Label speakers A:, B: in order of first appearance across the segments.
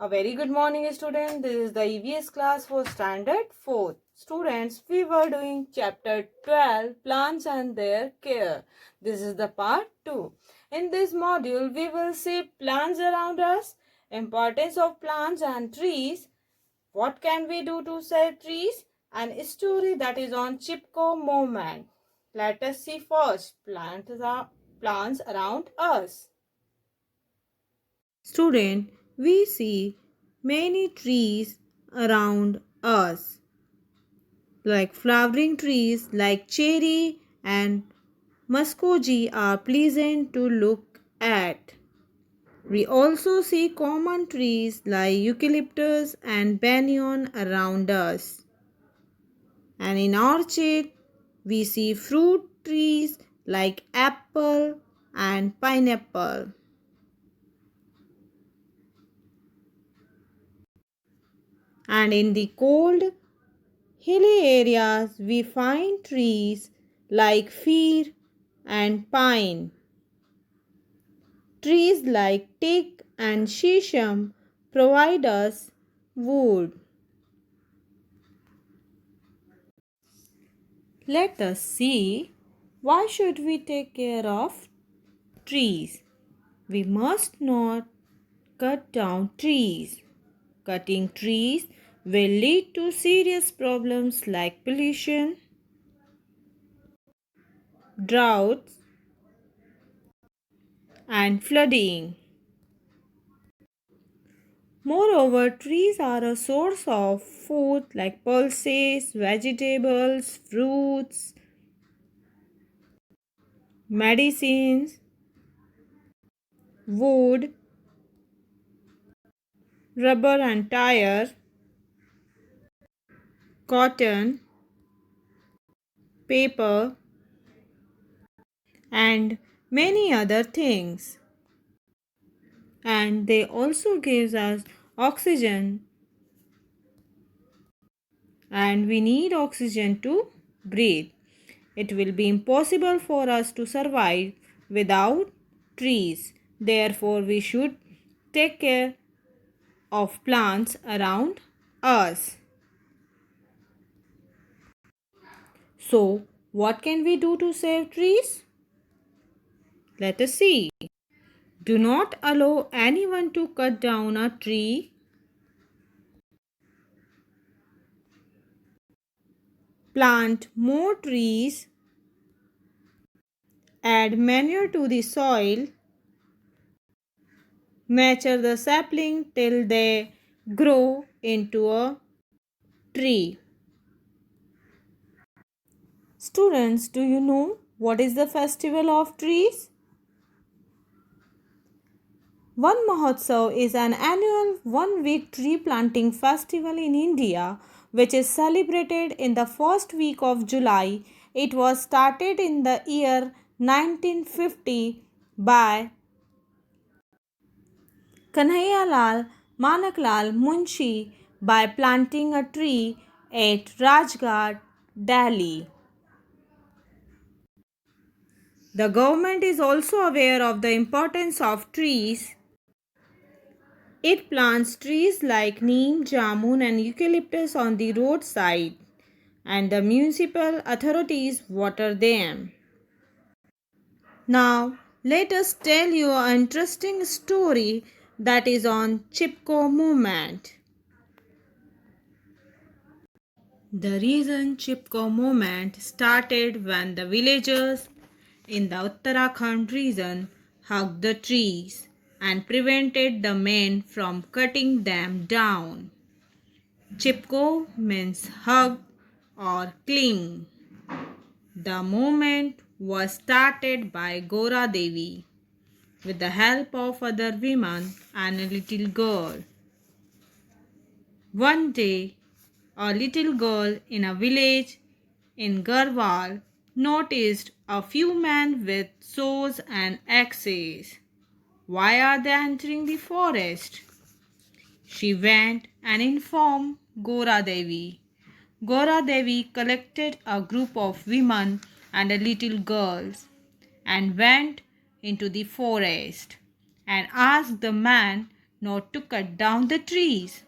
A: A very good morning, student. This is the EVS class for Standard 4th. Students, we were doing chapter 12, Plants and Their Care. This is the part 2. In this module, we will see plants around us, importance of plants and trees, what can we do to save trees, and a story that is on Chipko Moment. Let us see first plants around us. Student, we see many trees around us, like flowering trees like cherry and muscogee are pleasant to look at. We also see common trees like eucalyptus and banyan around us. And in orchard, we see fruit trees like apple and pineapple. And in the cold, hilly areas, we find trees like fir and pine. Trees like teak and shisham provide us wood. Let us see why should we take care of trees. We must not cut down trees. Cutting trees will lead to serious problems like pollution, droughts, and flooding. Moreover, trees are a source of food like pulses, vegetables, fruits, medicines, wood, rubber and tire, cotton, paper, and many other things. And they also gives us oxygen, and we need oxygen to breathe. It will be impossible for us to survive without trees. Therefore, we should take care of plants around us. So, what can we do to save trees? Let us see. Do not allow anyone to cut down a tree. Plant more trees. Add manure to the soil. Nurture the sapling till they grow into a tree. Students, do you know what is the festival of trees? Van Mahotsav is an annual one-week tree planting festival in India which is celebrated in the first week of July. It was started in the year 1950 by Kanhaiyalal Manaklal Munshi by planting a tree at Rajghat, Delhi. The government is also aware of the importance of trees. It plants trees like neem, jamun and eucalyptus on the roadside, and the municipal authorities water them. Now, let us tell you an interesting story that is on Chipko Movement. The reason Chipko Movement started when the villagers in the Uttarakhand region hugged the trees and prevented the men from cutting them down. Chipko means hug or cling. The movement was started by Gora Devi with the help of other women and a little girl. One day, a little girl in a village in Garhwal noticed a few men with saws and axes. Why are they entering the forest? She went and informed Gora Devi. Gora Devi collected a group of women and little girls and went into the forest and asked the man not to cut down the trees.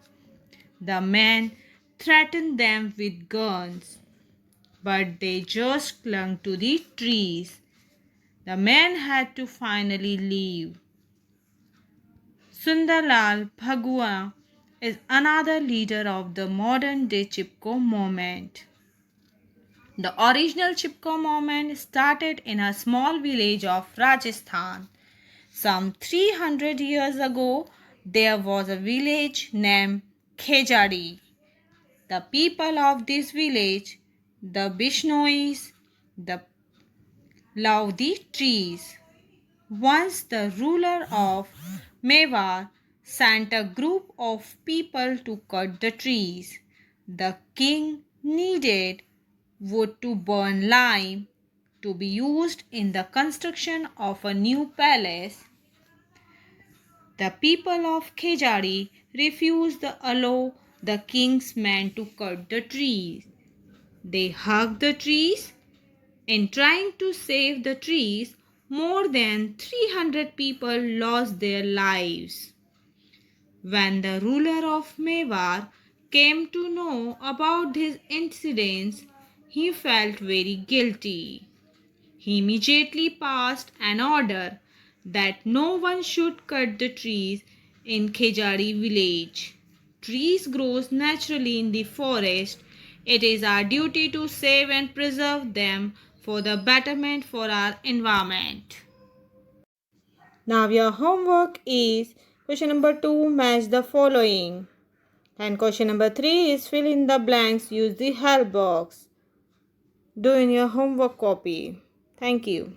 A: The men threatened them with guns, but they just clung to the trees. The men had to finally leave. Sundarlal Bhagwa is another leader of the modern day Chipko movement. The original Chipko movement started in a small village of Rajasthan. Some 300 years ago, there was a village named Khejari. The people of this village, the Bishnois, the love the trees. Once the ruler of Mewar sent a group of people to cut the trees. The king needed wood to burn lime to be used in the construction of a new palace. The people of Khejari refused to allow the king's men to cut the trees. They hugged the trees. In trying to save the trees, more than 300 people lost their lives. When the ruler of Mewar came to know about these incidents, he felt very guilty. He immediately passed an order that no one should cut the trees in Khejari village. Trees grow naturally in the forest. It is our duty to save and preserve them for the betterment for our environment. Now your homework is question number 2, match the following. And question number 3 is fill in the blanks, use the help box. Do in your homework copy. Thank you.